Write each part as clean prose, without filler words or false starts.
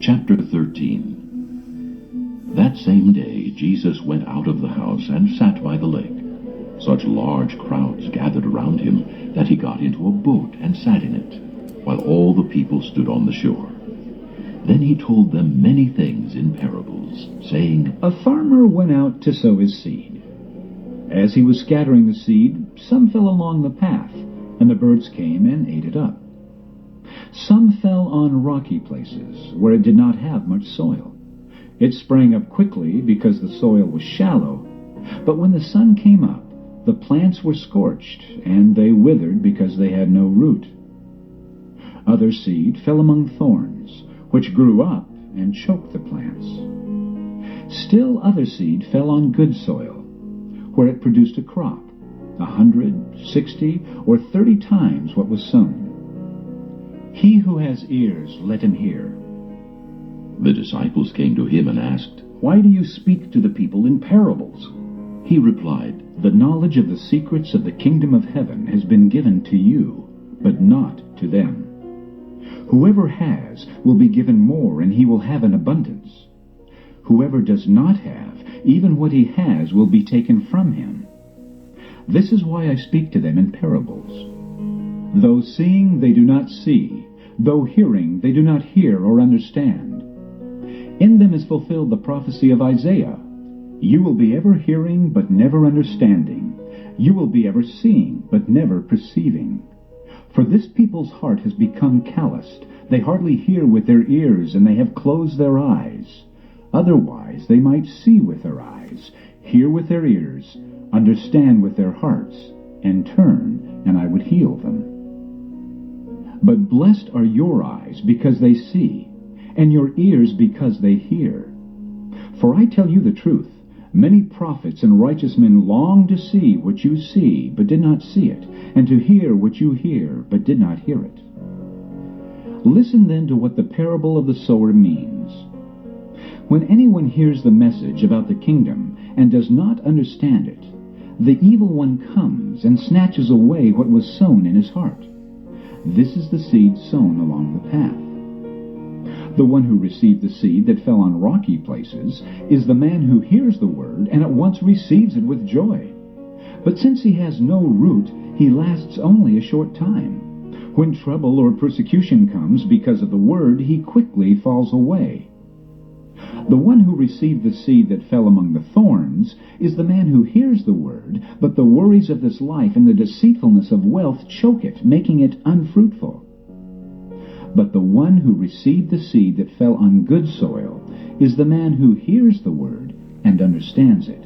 Chapter 13. That same day Jesus went out of the house and sat by the lake. Such large crowds gathered around him that he got into a boat and sat in it, while all the people stood on the shore. Then he told them many things in parables, saying, A farmer went out to sow his seed. As he was scattering the seed, some fell along the path, and the birds came and ate it up. Some fell on rocky places, where it did not have much soil. It sprang up quickly because the soil was shallow, but when the sun came up, the plants were scorched, and they withered because they had no root. Other seed fell among thorns, which grew up and choked the plants. Still other seed fell on good soil, where it produced a crop, 100, 60, or 30 times what was sown. He who has ears, let him hear. The disciples came to him and asked, Why do you speak to the people in parables? He replied, The knowledge of the secrets of the kingdom of heaven has been given to you, but not to them. Whoever has will be given more, and he will have an abundance. Whoever does not have, even what he has will be taken from him. This is why I speak to them in parables. Though seeing, they do not see. Though hearing, they do not hear or understand. In them is fulfilled the prophecy of Isaiah. You will be ever hearing, but never understanding. You will be ever seeing, but never perceiving. For this people's heart has become calloused. They hardly hear with their ears, and they have closed their eyes. Otherwise they might see with their eyes, hear with their ears, understand with their hearts, and turn, and I would heal them. But blessed are your eyes because they see, and your ears because they hear. For I tell you the truth, many prophets and righteous men longed to see what you see, but did not see it, and to hear what you hear, but did not hear it. Listen then to what the parable of the sower means. When anyone hears the message about the kingdom and does not understand it, the evil one comes and snatches away what was sown in his heart. This is the seed sown along the path. The one who received the seed that fell on rocky places is the man who hears the word and at once receives it with joy. But since he has no root, he lasts only a short time. When trouble or persecution comes because of the word, he quickly falls away. The one who received the seed that fell among the thorns is the man who hears the word, but the worries of this life and the deceitfulness of wealth choke it, making it unfruitful. But the one who received the seed that fell on good soil is the man who hears the word and understands it.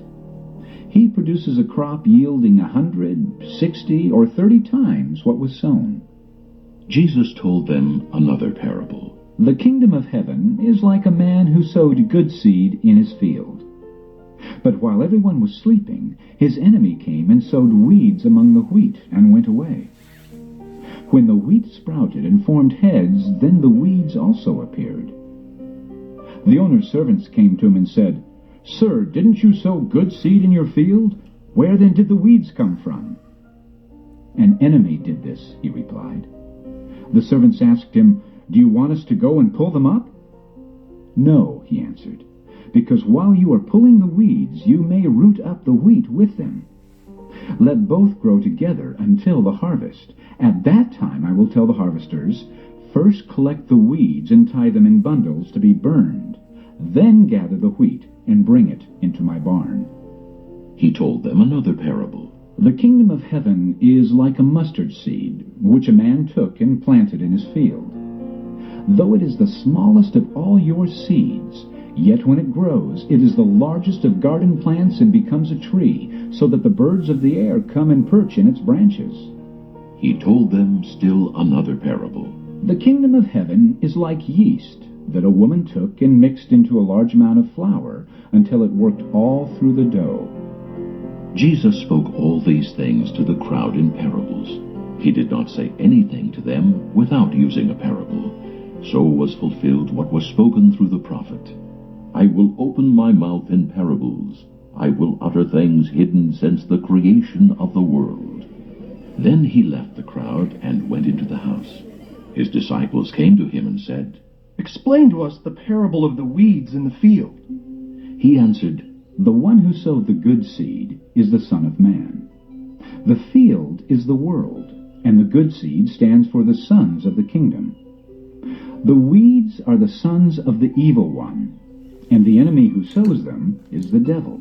He produces a crop yielding 100, 60, or 30 times what was sown. Jesus told them another parable. The kingdom of heaven is like a man who sowed good seed in his field. But while everyone was sleeping, his enemy came and sowed weeds among the wheat and went away. When the wheat sprouted and formed heads, then the weeds also appeared. The owner's servants came to him and said, Sir, didn't you sow good seed in your field? Where then did the weeds come from? An enemy did this, he replied. The servants asked him, Do you want us to go and pull them up? No, he answered, because while you are pulling the weeds, you may root up the wheat with them. Let both grow together until the harvest. At that time I will tell the harvesters, First collect the weeds and tie them in bundles to be burned. Then gather the wheat and bring it into my barn. He told them another parable. The kingdom of heaven is like a mustard seed, which a man took and planted in his field. Though it is the smallest of all your seeds, yet when it grows, it is the largest of garden plants and becomes a tree, so that the birds of the air come and perch in its branches. He told them still another parable. The kingdom of heaven is like yeast that a woman took and mixed into a large amount of flour until it worked all through the dough. Jesus spoke all these things to the crowd in parables. He did not say anything to them without using a parable. So was fulfilled what was spoken through the prophet. I will open my mouth in parables. I will utter things hidden since the creation of the world. Then he left the crowd and went into the house. His disciples came to him and said, Explain to us the parable of the weeds in the field. He answered, The one who sowed the good seed is the Son of Man. The field is the world, and the good seed stands for the sons of the kingdom. The weeds are the sons of the evil one, and the enemy who sows them is the devil.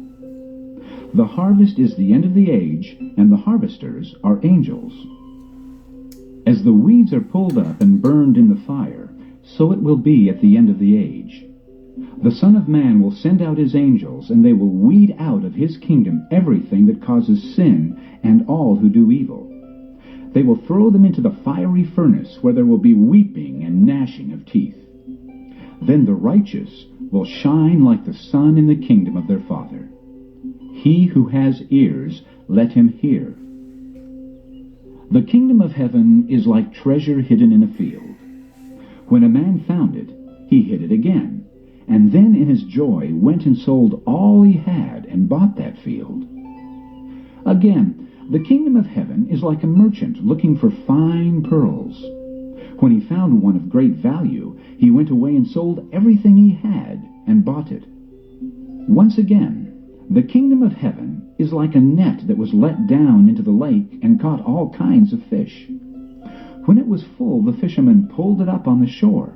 The harvest is the end of the age, and the harvesters are angels. As the weeds are pulled up and burned in the fire, so it will be at the end of the age. The Son of Man will send out his angels, and they will weed out of his kingdom everything that causes sin and all who do evil. They will throw them into the fiery furnace, where there will be weeping and gnashing of teeth. Then the righteous will shine like the sun in the kingdom of their Father. He who has ears, let him hear. The kingdom of heaven is like treasure hidden in a field. When a man found it, he hid it again, and then in his joy went and sold all he had and bought that field. Again, the kingdom of heaven is like a merchant looking for fine pearls. When he found one of great value, he went away and sold everything he had and bought it. Once again, the kingdom of heaven is like a net that was let down into the lake and caught all kinds of fish. When it was full, the fishermen pulled it up on the shore.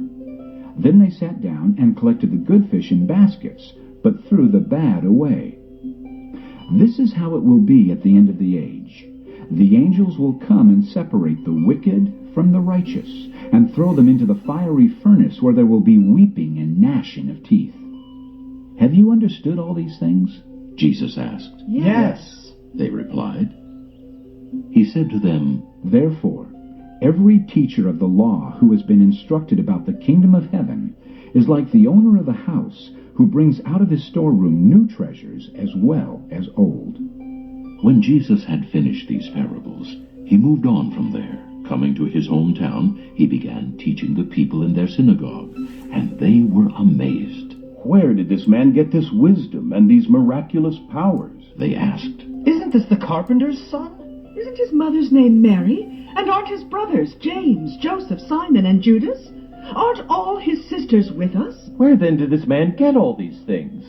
Then they sat down and collected the good fish in baskets, but threw the bad away. This is how it will be at the end of the age. The angels will come and separate the wicked from the righteous, and throw them into the fiery furnace, where there will be weeping and gnashing of teeth. Have you understood all these things? Jesus asked. Yes, They replied. He said to them, Therefore, every teacher of the law who has been instructed about the kingdom of heaven is like the owner of a house who brings out of his storeroom new treasures as well as old. When Jesus had finished these parables, he moved on from there. Coming to his hometown, he began teaching the people in their synagogue, and they were amazed. Where did this man get this wisdom and these miraculous powers? They asked, Isn't this the carpenter's son? Isn't his mother's name Mary? And aren't his brothers James, Joseph, Simon, and Judas? Aren't all his sisters with us? Where then did this man get all these things?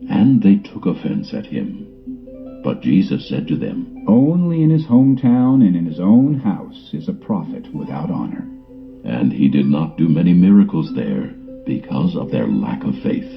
and they took offense at him. But Jesus said to them, Only in his hometown and in his own house is a prophet without honor. And he did not do many miracles there because of their lack of faith.